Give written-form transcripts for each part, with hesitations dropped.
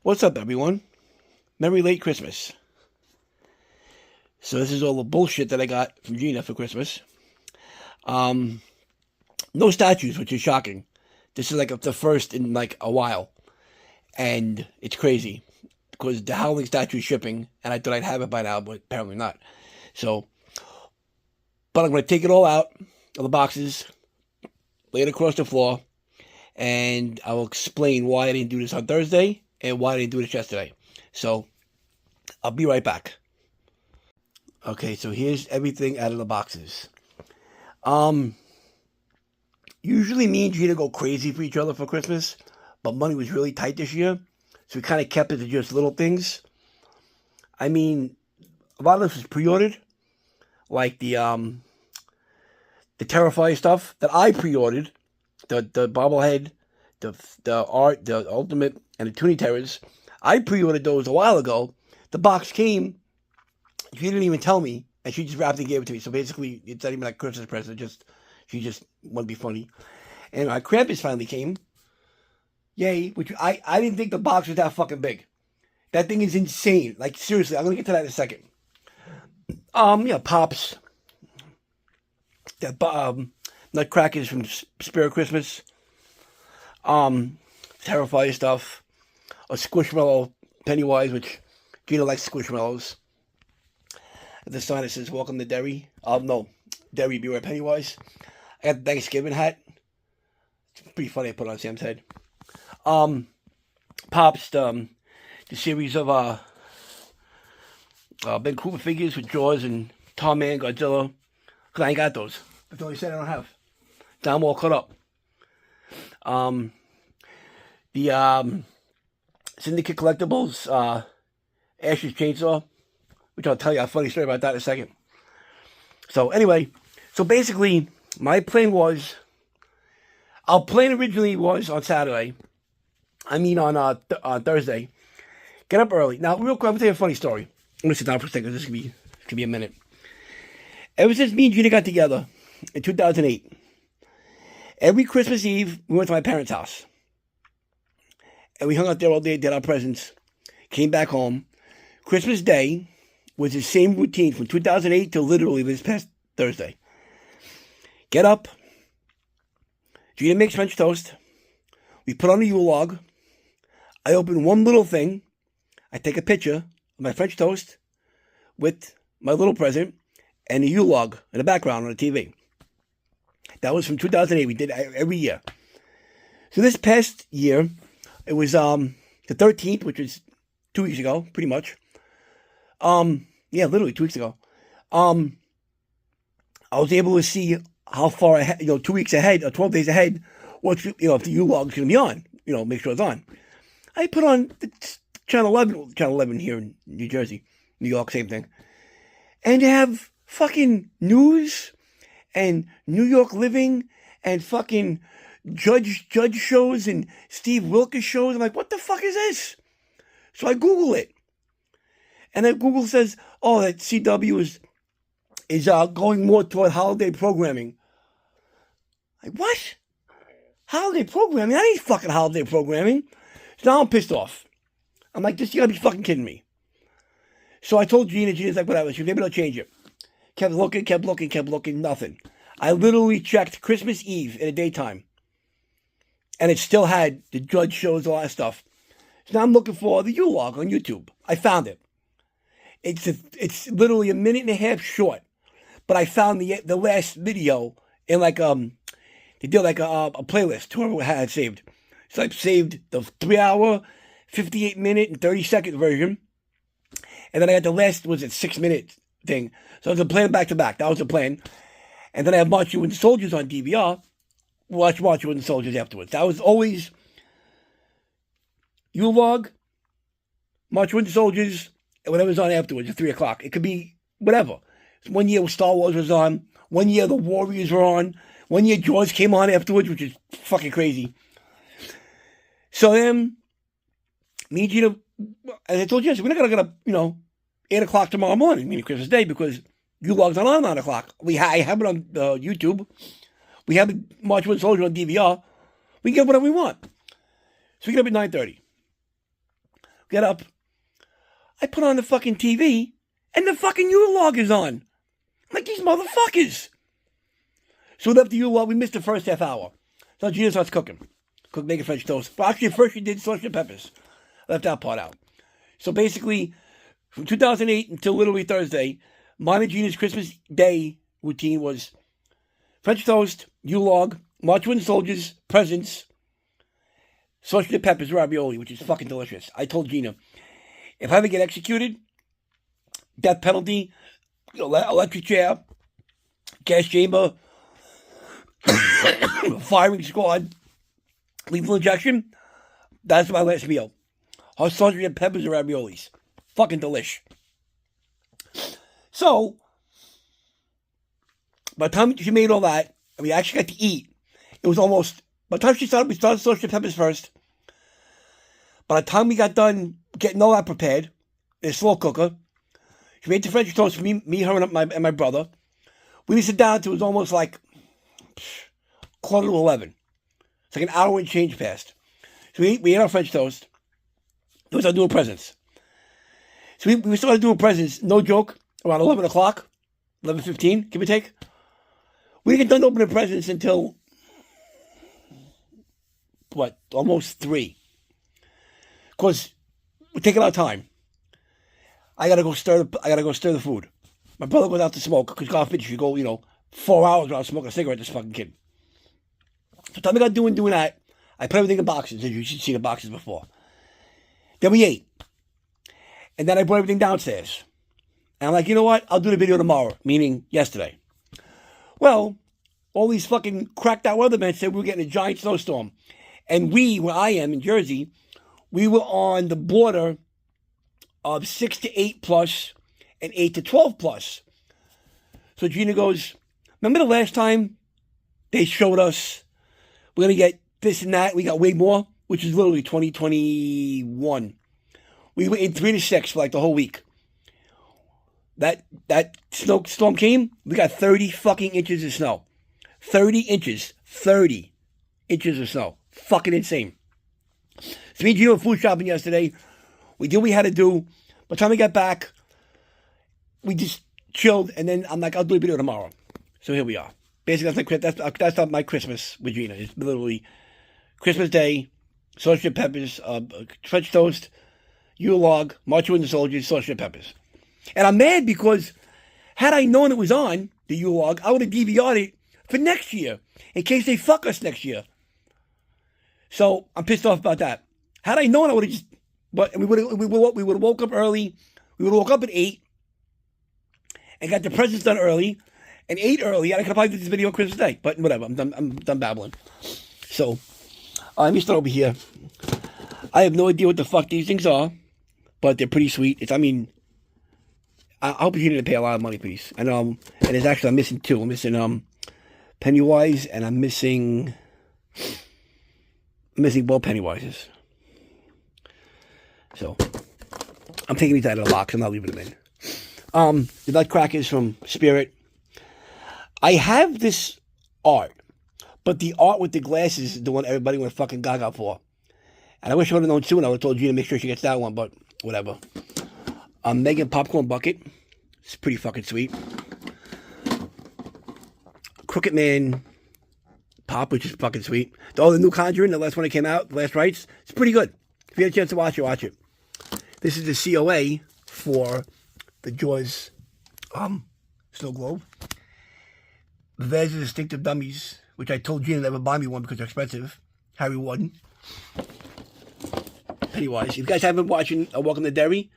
What's up, everyone? Merry late Christmas. So this is all the bullshit that I got from Gina for Christmas. No statues, which is shocking. This is like the first in like a while, and it's crazy because the Howling statue is shipping, and I thought I'd have it by now, but apparently not. So, but I'm going to take it all out of the boxes, lay it across the floor, and I will explain why I didn't do this on Thursday and why I didn't do this yesterday. So, I'll be right back. Okay, so here's everything out of the boxes. Usually me and Gina go crazy for each other for Christmas, but money was really tight this year, so we kind of kept it to just little things. I mean, a lot of this was pre-ordered, like the Terrifier stuff that I pre-ordered, the bobblehead, the art, the Ultimate, and the Toonie Terrors. I pre-ordered those a while ago. The box came. She didn't even tell me, and she just wrapped it and gave it to me. So basically, it's not even like a Christmas present. She just wanted to be funny. And my Krampus finally came. Yay! Which I didn't think the box was that fucking big. That thing is insane. Like seriously, I'm gonna get to that in a second. Pops. That Nutcrackers from Spirit Christmas. Terrifier stuff. A Squishmallow Pennywise, which Gina likes Squishmallows. The sign that says "Welcome to Derry." No, Derry beware Pennywise. I got the Thanksgiving hat. It's pretty funny. I put it on Sam's head. Pops the series of Ben Cooper figures with Jaws and Tom Man, Godzilla. Cause I ain't got those. That's all he said I don't have. Now I'm all cut up. The Syndicate Collectibles, Ash's Chainsaw, which I'll tell you a funny story about that in a second. So anyway, basically, my plan was, our plan originally was on Saturday, on Thursday, get up early. Now, real quick, I'm going to tell you a funny story. I'm going to sit down for a second, this could be a minute. Ever since me and Gina got together in 2008, every Christmas Eve, we went to my parents' house. And we hung out there all day, did our presents, came back home. Christmas Day was the same routine from 2008 to literally this past Thursday. Get up. Gina makes French toast. We put on a Yule log. I open one little thing. I take a picture of my French toast with my little present and a Yule log in the background on the TV. That was from 2008. We did it every year. So this past year, it was the 13th, which was 2 weeks ago, pretty much. Literally 2 weeks ago. I was able to see how far ahead, 2 weeks ahead, or 12 days ahead, if the Yule log's going to be on, make sure it's on. I put on Channel 11 here in New Jersey, New York, same thing. And to have fucking news and New York Living and fucking Judge shows and Steve Wilkes shows. I'm like, what the fuck is this? So I Google it. And then Google says, oh, that CW is going more toward holiday programming. Like, what? Holiday programming? That ain't fucking holiday programming. So now I'm pissed off. I'm like, you gotta be fucking kidding me. So I told Gina's like, whatever. She was able to change it. Kept looking, nothing. I literally checked Christmas Eve in the daytime. And it still had the Judge shows, all that stuff. So now I'm looking for the Yule log on YouTube. I found it. It's literally a minute and a half short. But I found the last video in like they did like a playlist. Whoever had it saved. So I saved the 3 hour, 58 minute, and 30-second version. And then I got the last 6 minute thing. So I was playing back to back. That was the plan. And then I have Marching with the Soldiers on DVR. Watch Marching with the Soldiers afterwards. That was always Yule log, Marching with the Soldiers, and whatever's on afterwards at 3 o'clock. It could be whatever. 1 year Star Wars was on. 1 year the Warriors were on. 1 year Jaws came on afterwards, which is fucking crazy. So then, me and Gina, as I told you, we're not going to get up, 8 o'clock tomorrow morning, meaning Christmas Day, because Yule log's not on 9 o'clock. I have it on YouTube. We have the March with Soldier on DVR. We can get whatever we want. So we get up at 9:30. get up. I put on the fucking TV, and the fucking Yule log is on. I'm like, these motherfuckers. So we left the Yule log. We missed the first half hour. So Gina starts cooking. Making French toast. But actually, first she did sausage and peppers. I left that part out. So basically, from 2008 until literally Thursday, mine and Gina's Christmas Day routine was French toast, Yule log, March Wooden Soldiers, presents, sausage and peppers, ravioli, which is fucking delicious. I told Gina, if I ever get executed, death penalty, electric chair, gas chamber, firing squad, lethal injection, that's my last meal. Her sausage and peppers and raviolis. Fucking delish. So, by the time she made all that, and we actually got to eat, it was almost, by the time we started sausage and peppers first. By the time we got done getting all that prepared, in a slow cooker, she made the French toast for me, her, and my brother. We would sit down to, it was almost like 11:15. It's like an hour and change passed. So we ate our French toast. It was our doing presents. So we started doing presents, no joke, around 11 o'clock, 11:15, give or take. We didn't get done opening presents until, almost 3. Of course, we're taking our time. I gotta go stir the food. My brother goes out to smoke, because God forbid you should go, 4 hours without smoking a cigarette, this fucking kid. So time I got doing that, I put everything in boxes, as you should see the boxes before. Then we ate. And then I brought everything downstairs. And I'm like, you know what? I'll do the video tomorrow, meaning yesterday. Well, all these fucking cracked out weathermen said we were getting a giant snowstorm. And we, where I am in Jersey, we were on the border of 6 to 8 plus and 8 to 12 plus. So Gina goes, remember the last time they showed us we're going to get this and that? We got way more, which is literally 2021. We were in 3 to 6 for like the whole week. That snowstorm came, we got 30 fucking inches of snow. 30 inches. 30 inches of snow. Fucking insane. So me and Gina were food shopping yesterday. We did what we had to do. By the time we got back, we just chilled, and then I'm like, I'll do a video tomorrow. So here we are. Basically, that's not my Christmas with Gina. It's literally Christmas Day, sausage and peppers, French toast, Yule log, March Wooden Soldiers, sausage and peppers. And I'm mad because had I known it was on, the Yule log, I would have DVR'd it for next year, in case they fuck us next year. So I'm pissed off about that. Had I known, I would have just, we would have woke up early. We would have woke up at 8 and got the presents done early and ate early. And I could have probably did this video on Christmas Day, but whatever. I'm done babbling. So let me start over here. I have no idea what the fuck these things are, but they're pretty sweet. I hope you didn't pay a lot of money for these. And it's actually, I'm missing 2. I'm missing Pennywise, and I'm missing both Pennywises. So I'm taking these out of the box. I'm not leaving them in. The Nutcrackers from Spirit. I have this art, but the art with the glasses is the one everybody went fucking gaga for. And I wish I would have known sooner. I would have told Gina to make sure she gets that one, but whatever. Megan Popcorn Bucket. It's pretty fucking sweet. Crooked Man Pop, which is fucking sweet. The new Conjuring, the last one that came out, the last rites. It's pretty good. If you get a chance to watch it, watch it. This is the COA for the Jaws Snow Globe. There's the Distinctive Dummies, which I told Gina to never buy me one because they're expensive. Harry Warden. Pennywise. If you guys haven't been watching Welcome to Derry,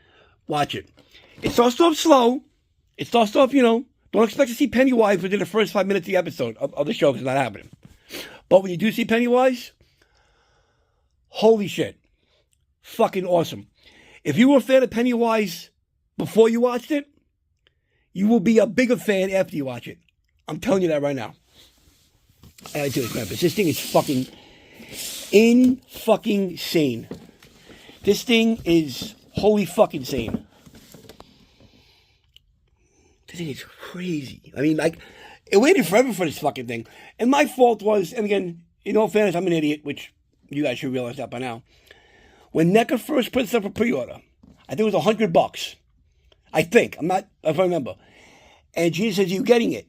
watch it. It starts off slow. It starts off, don't expect to see Pennywise within the first 5 minutes of the episode of the show because it's not happening. But when you do see Pennywise, holy shit. Fucking awesome. If you were a fan of Pennywise before you watched it, you will be a bigger fan after you watch it. I'm telling you that right now. I do it, Krampus. This thing is fucking insane. This thing is holy fucking sane. This thing is crazy. I mean, it waited forever for this fucking thing. And my fault was, and again, in all fairness, I'm an idiot, which you guys should realize that by now. When NECA first put stuff for pre-order, I think it was $100. I think. I'm not, if I remember. And Gina says, "Are you getting it?"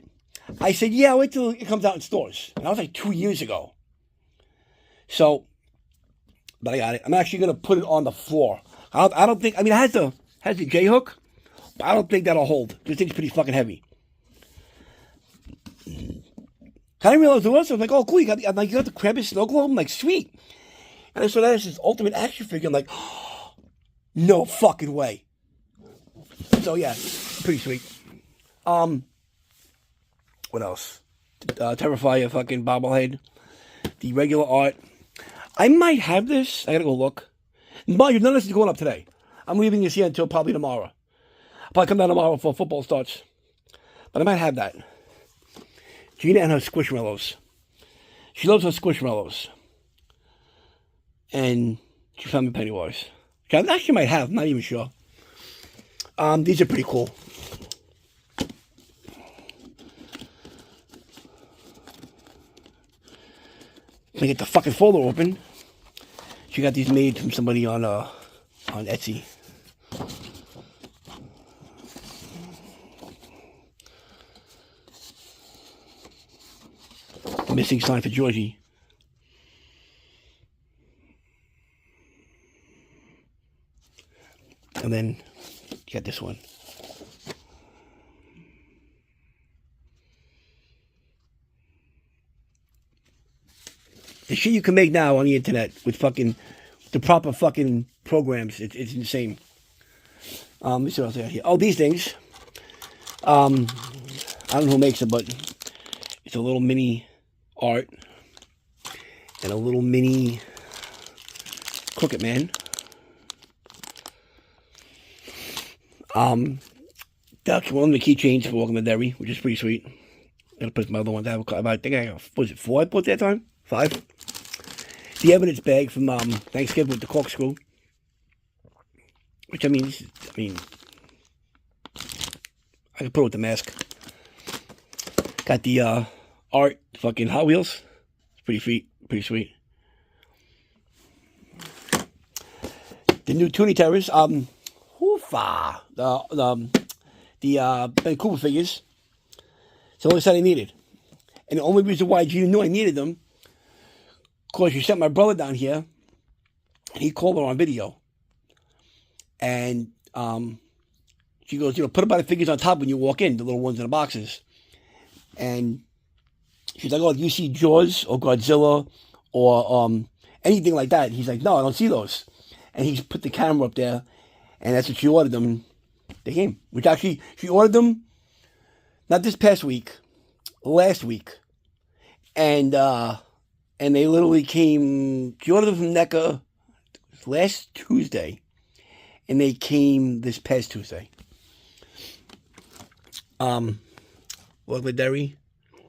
I said, "Yeah, wait till it comes out in stores." And that was like 2 years ago. So, but I got it. I'm actually going to put it on the floor. I don't think, I mean, it has the J-hook, but I don't think that'll hold. This thing's pretty fucking heavy. I didn't realize it was. I was like, "Oh, cool, you got the Krampus snow globe?" I'm like, "Sweet." And I saw that as this ultimate action figure. I'm like, oh, no fucking way. So yeah, pretty sweet. What else? Terrifier fucking bobblehead. The regular art. I might have this. I gotta go look. None of this is going up today. I'm leaving this here until probably tomorrow. I'll probably come down tomorrow before football starts. But I might have that. Gina and her Squishmallows. She loves her Squishmallows. And she found me Pennywise. I actually might have. I'm not even sure. These are pretty cool. I get the fucking folder open. She got these made from somebody on Etsy. Missing sign for Georgie. And then you got this one. The shit you can make now on the internet with fucking the proper fucking programs, it's insane. Let me see what else I got here. Oh, these things. I don't know who makes it, but it's a little mini art and a little mini Crooked Man. That's one of the keychains for Welcome to Derry, which is pretty sweet. I'm gonna put my other one down. I think I got, was it 4 I put that time? 5? The evidence bag from Thanksgiving with the corkscrew. Which I mean, I can put it with the mask. Got the art fucking Hot Wheels. It's pretty sweet. The new Toonie Terrors. Hoofa. The Ben Cooper figures. It's the only set I needed. And the only reason why Gina knew I needed them, of course, she sent my brother down here, and he called her on video. And she goes, put a bunch of figures on top when you walk in, the little ones in the boxes. And she's like, "Oh, do you see Jaws or Godzilla or anything like that?" He's like, "No, I don't see those." And he's put the camera up there, and that's what she ordered them. They came, which actually, she ordered them, not this past week, last week. And they literally came, she ordered them from NECA last Tuesday, and they came this past Tuesday. Welcome Derry.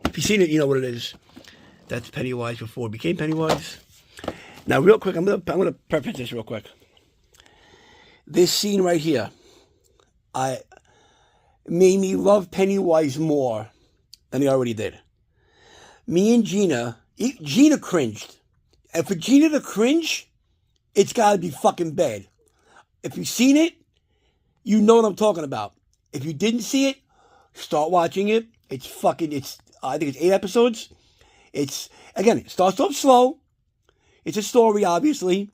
If you've seen it, you know what it is. That's Pennywise before it became Pennywise. Now, real quick, I'm gonna preface this real quick. This scene right here, made me love Pennywise more than I already did. Me and Gina cringed. And for Gina to cringe, it's gotta be fucking bad. If you've seen it, you know what I'm talking about. If you didn't see it, start watching it. I think it's 8 episodes. It starts off slow. It's a story, obviously.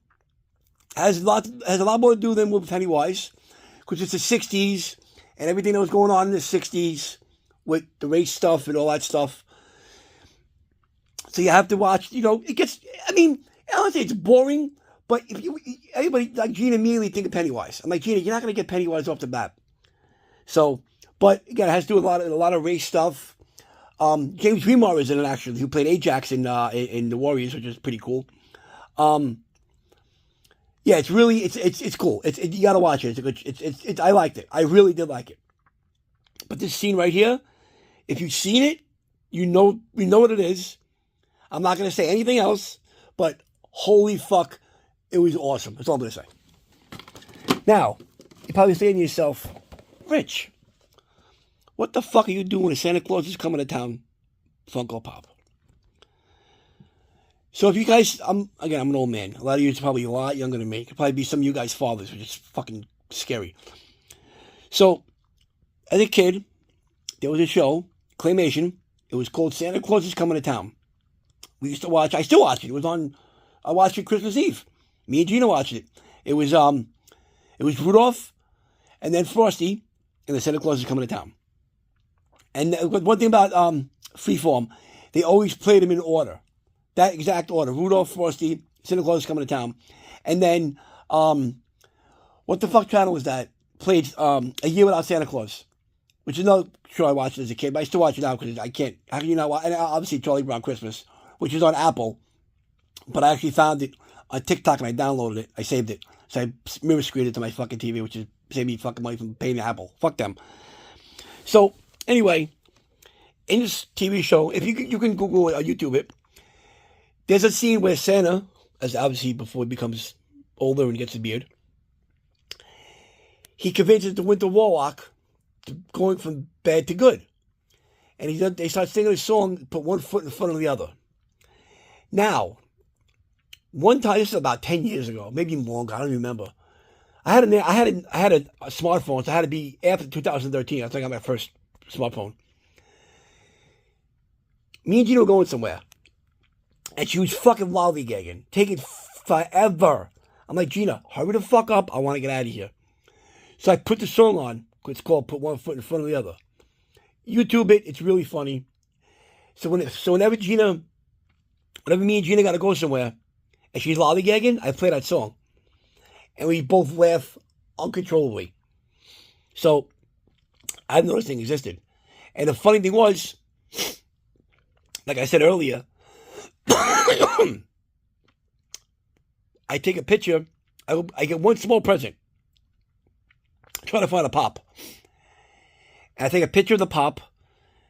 Has a lot more to do than with Pennywise. Because it's the 60s, and everything that was going on in the 60s with the race stuff and all that stuff. So you have to watch, it gets, I don't say it's boring, but everybody like Gina immediately think of Pennywise. I'm like, Gina, you're not going to get Pennywise off the bat. So, but again, it has to do with a lot of race stuff. James Remar is in it, actually, who played Ajax in the Warriors, which is pretty cool. Yeah, it's really, it's cool. You gotta watch it. I liked it. I really did like it. But this scene right here, if you've seen it, you know what it is. I'm not gonna say anything else, but holy fuck, it was awesome. That's all I'm gonna say. Now, you're probably saying to yourself, Rich, what the fuck are you doing when Santa Claus is coming to town? Funko Pop. So if you guys, I'm an old man. A lot of you are probably a lot younger than me. Could probably be some of you guys' fathers, which is fucking scary. So, as a kid, there was a show, Claymation. It was called Santa Claus is Coming to Town. We used to watch. I still watch it. It was on. I watched it Christmas Eve. Me and Gina watched it. It was Rudolph, and then Frosty, and the Santa Claus is Coming to Town. And one thing about Freeform, they always played them in order. That exact order. Rudolph, Frosty, Santa Claus is Coming to Town. And then, what the fuck channel was that? Played A Year Without Santa Claus, which is another show I watched as a kid, but I still watch it now because I can't. How can you not watch? And obviously Charlie Brown Christmas, which is on Apple, but I actually found it on TikTok and I downloaded it. I saved it. So I mirror screened it to my fucking TV, which is saved me fucking money from paying Apple. Fuck them. So, anyway, in this TV show, if you can Google it or YouTube it, there's a scene where Santa, as obviously before he becomes older and gets a beard, he convinces the Winter Warlock to going from bad to good. And they start singing a song, put one foot in front of the other. Now, one time, this is about 10 years ago, maybe longer, I don't remember. I had a smartphone, so it had to be after 2013. I think I got my first smartphone. Me and Gina were going somewhere. And she was fucking lollygagging, taking forever. I'm like, Gina, hurry the fuck up. I want to get out of here. So I put the song on. It's called Put One Foot in Front of the Other. YouTube it. It's really funny. So whenever me and Gina got to go somewhere, and she's lollygagging, I play that song. And we both laugh uncontrollably. So I didn't know this thing existed. And the funny thing was, like I said earlier, I take a picture. I get one small present. I try to find a pop. And I take a picture of the pop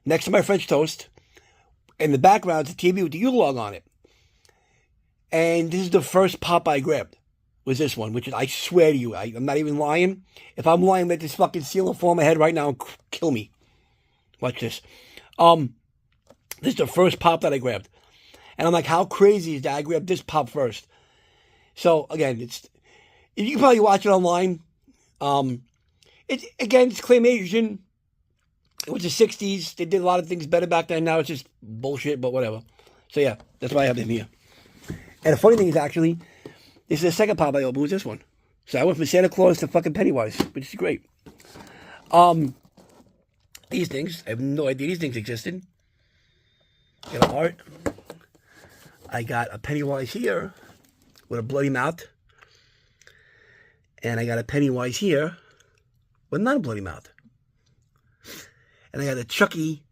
next to my French toast. In the background, it's a TV with the U-Log on it. And this is the first pop I grabbed. Was this one, which is, I swear to you, I'm not even lying. If I'm lying, let this fucking ceiling fall on my head right now and kill me. Watch this. This is the first pop that I grabbed. And I'm like, how crazy is that? I grabbed this pop first. So, again, you can probably watch it online. It's Claymation. It was the 60s. They did a lot of things better back then. Now it's just bullshit, but whatever. So, yeah, that's why I have them here. And the funny thing is, actually, this is the second pop I opened, was this one. So I went from Santa Claus to fucking Pennywise, which is great. These things, I have no idea these things existed. Got a heart. I got a Pennywise here with a bloody mouth. And I got a Pennywise here with not a bloody mouth. And I got a Chucky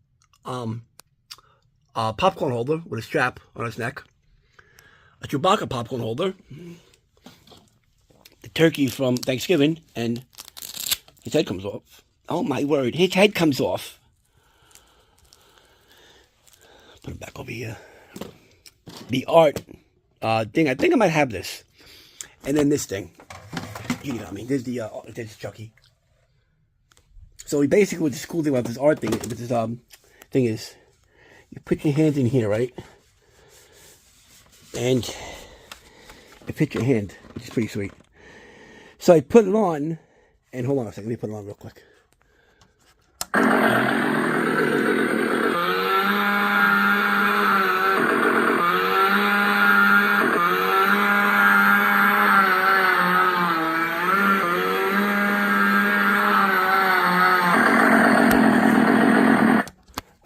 popcorn holder with a strap on its neck. A Chewbacca popcorn holder. The turkey from Thanksgiving, and his head comes off. Oh my word, his head comes off. Put it back over here. The art thing, I think I might have this. And then this thing. You know what I mean? There's Chucky. So basically what this cool thing about this art thing, this thing is, you put your hands in here, right? And you fit your hand, which is pretty sweet. So I put it on, and hold on a second, let me put it on real quick.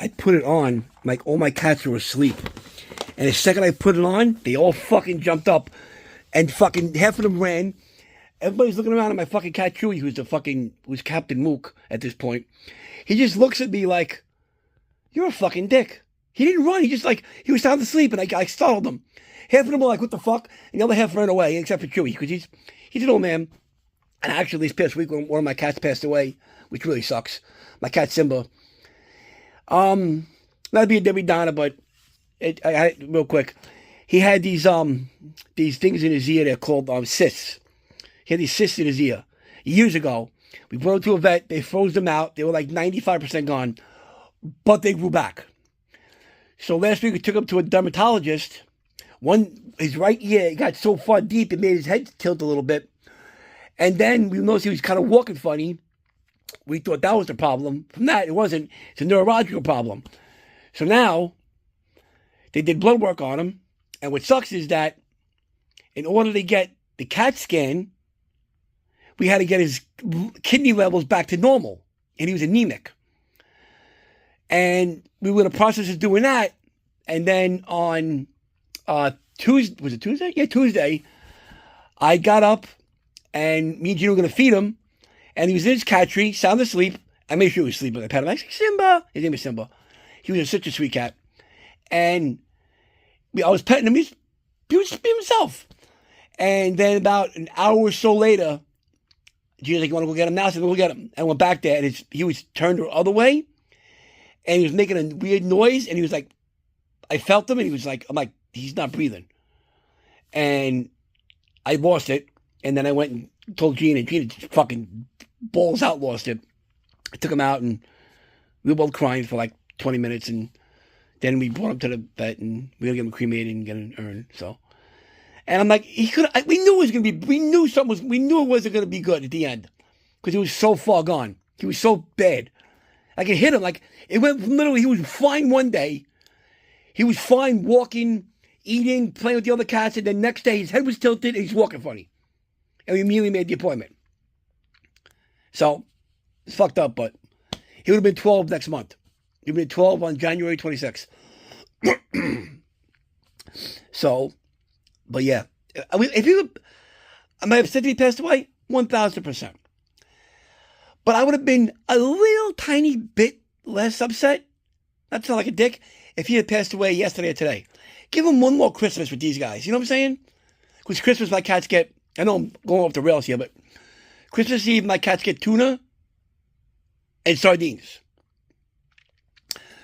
I put it on, like all my cats were asleep. And the second I put it on, they all fucking jumped up. And fucking half of them ran. Everybody's looking around at my fucking cat Chewy, who's Captain Mook at this point. He just looks at me like, you're a fucking dick. He didn't run. He was sound asleep, and I startled him. Half of them were like, what the fuck? And the other half ran away, except for Chewy, because he's an old man. And actually, this past week, when one of my cats passed away, which really sucks, my cat Simba. Not to be a Debbie Downer, but real quick, he had these things in his ear. They're called cysts. He had these cysts in his ear years ago. We brought him to a vet. They froze them out. They were like 95% gone, but they grew back. So last week we took him to a dermatologist, His right ear got so far deep it made his head tilt a little bit. And then we noticed he was kind of walking funny. We thought that was the problem. From that, it wasn't. It's a neurological problem. So now, they did blood work on him. And what sucks is that in order to get the CAT scan, we had to get his kidney levels back to normal. And he was anemic. And we were in the process of doing that. And then on Tuesday, was it Tuesday? Yeah, Tuesday, I got up and me and Gino were going to feed him. And he was in his cat tree, sound asleep. I made sure he was sleeping. I pat him. I said, Simba. His name is Simba. He was such a sweet cat. And I was petting him. He was himself. And then about an hour or so later, Gino's like, you want to go get him now? I said, we'll get him. And I went back there, and he was turned the other way. And he was making a weird noise. And he was like, I felt him, and he was like, I'm like, he's not breathing. And I lost it. And then I went and told Gina. Gina just fucking balls out lost it. I took him out, and we were both crying for like 20 minutes. And then we brought him to the vet, and we were going to get him cremated and get an urn. So, and I'm like, we knew it was going to be, we knew it wasn't going to be good at the end. Because he was so far gone. He was so bad. I could hit him. Like, it went from literally, he was fine one day. He was fine walking, eating, playing with the other cats. And then next day, his head was tilted and he's walking funny. And we immediately made the appointment. So, it's fucked up, but he would have been 12 next month. He would have been 12 on January 26th. So, but yeah. Am I upset that he passed away? 1,000%. But I would have been a little tiny bit less upset, not to sound like a dick, if he had passed away yesterday or today. Give him one more Christmas with these guys. You know what I'm saying? Because Christmas, my cats get, I know I'm going off the rails here, but Christmas Eve, my cats get tuna and sardines.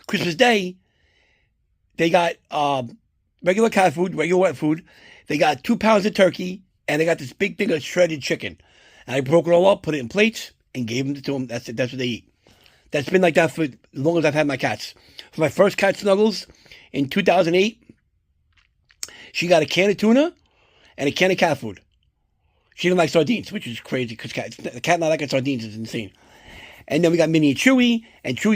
Christmas Day, they got regular cat food, regular wet food. They got 2 pounds of turkey, and they got this big thing of shredded chicken. And I broke it all up, put it in plates, and gave them to them. That's it. That's what they eat. That's been like that for as long as I've had my cats. For my first cat Snuggles in 2008, she got a can of tuna and a can of cat food. She didn't like sardines, which is crazy because the cat not liking sardines is insane. And then we got Minnie and Chewy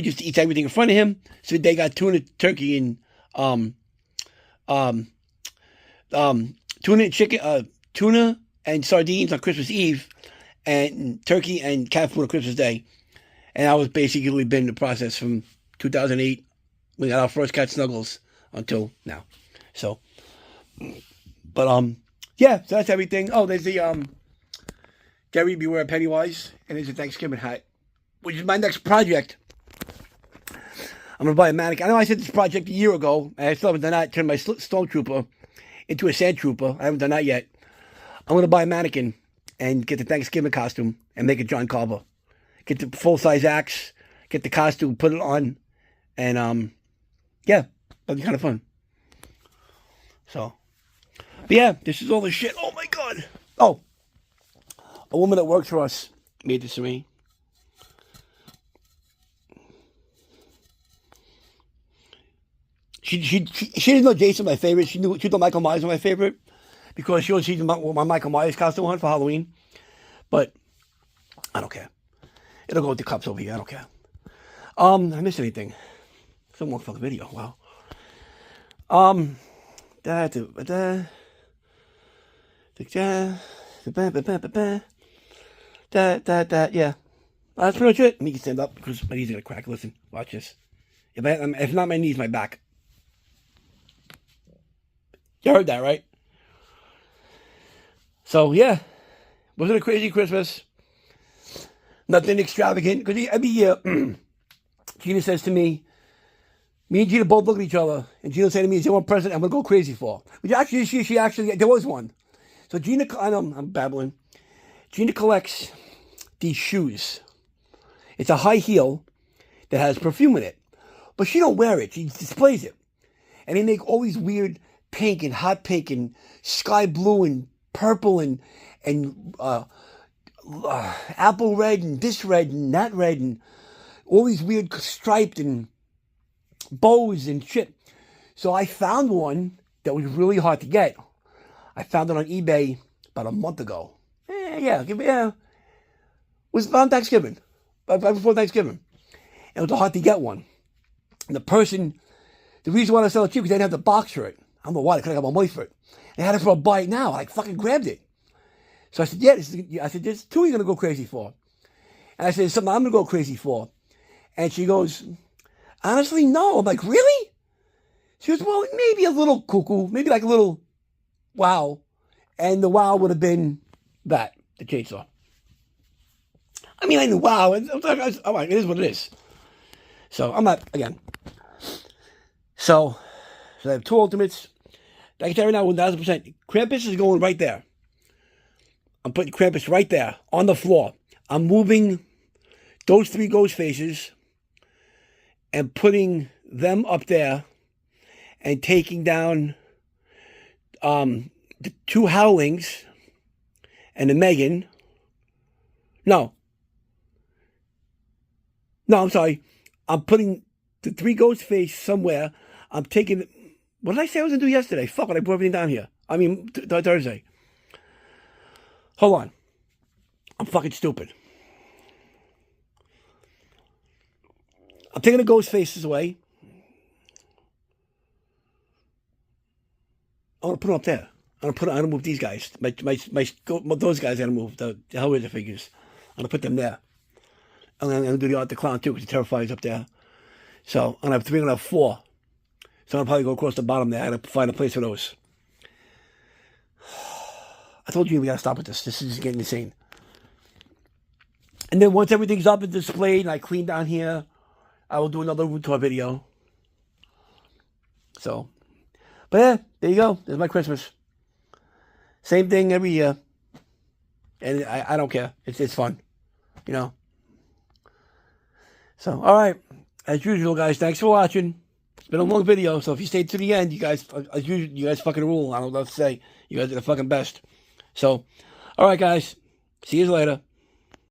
just eats everything in front of him. So they got tuna, turkey, and tuna and chicken, tuna and sardines on Christmas Eve, and turkey and cat food on Christmas Day. And I was basically been in the process from 2008. We got our first cat Snuggles until now. So, but yeah, so that's everything. Oh, there's the Gary Beware Pennywise, and there's a Thanksgiving hat, which is my next project. I'm gonna buy a mannequin. I know I said this project a year ago, and I still haven't done that. Turn my Stormtrooper into a Sand Trooper. I haven't done that yet. I'm gonna buy a mannequin and get the Thanksgiving costume and make it John Carver. Get the full-size axe, get the costume, put it on, and yeah, that'll be kind of fun. So, but yeah, this is all the shit. Oh my god. Oh, a woman that works for us made this to me. She didn't know Jason was my favorite. She thought Michael Myers was my favorite because she always sees my Michael Myers costume on for Halloween. But I don't care. It'll go with the cups over here. I don't care. I missed anything. Some more fucking video. Wow. Yeah. That's pretty much it. Me can stand up because my knees are gonna crack. Listen, watch this. If not my knees, my back. You heard that, right? So, yeah. Wasn't a crazy Christmas. Nothing extravagant. Because every year, Gina says to me, me and Gina both look at each other, and Gina said to me, is there one present I'm going to go crazy for? Which actually, she actually, there was one. So Gina, I know I'm babbling. Gina collects these shoes. It's a high heel that has perfume in it. But she don't wear it. She displays it. And they make all these weird pink and hot pink and sky blue and purple and apple red and this red and that red and all these weird striped and bows and shit. So I found one that was really hard to get. I found it on eBay about a month ago. It was on Thanksgiving, right before Thanksgiving. And it was hard to get one. And the reason why I sell it cheap because they didn't have the box for it. I don't know why, they could have got my money for it. They had it for a buy it now. I fucking grabbed it. So I said, there's two you're going to go crazy for. And I said, there's something I'm going to go crazy for. And she goes, honestly, no. I'm like, really? She goes, well, maybe a little cuckoo, maybe like a little wow. And the wow would have been that, the chainsaw. I mean, I knew wow. All right, it is what it is. So I'm not, again. So I have two Ultimates. I can tell you right now, 1,000%. Krampus is going right there. I'm putting Krampus right there on the floor. I'm moving those three ghost faces and putting them up there and taking down the two Howlings and the Megan. No, I'm sorry. I'm putting the three ghost face somewhere. I'm taking... What did I say I was going to do yesterday? Fuck it, I put everything down here. I mean, Thursday. Hold on. I'm fucking stupid. I'm taking the ghost faces away. I want to put them up there. I'm gonna move these guys. Those guys. I'm gonna move the Hellraiser figures. I'm gonna put them there. I'm gonna do the Art the Clown too because the Terrifier's up there. So I'm gonna have three. I'm gonna have four. So I'll probably go across the bottom there. I gotta find a place for those. I told you we gotta stop with this. This is getting insane. And then once everything's up and displayed and I clean down here, I will do another room tour video. So, but yeah, there you go. There's my Christmas. Same thing every year. And I don't care. It's fun. You know. So, all right. As usual, guys, thanks for watching. It's been a long video, so if you stayed to the end, you guys, as usual, you guys fucking rule. I don't know what to say. You guys are the fucking best. So, all right, guys. See you later.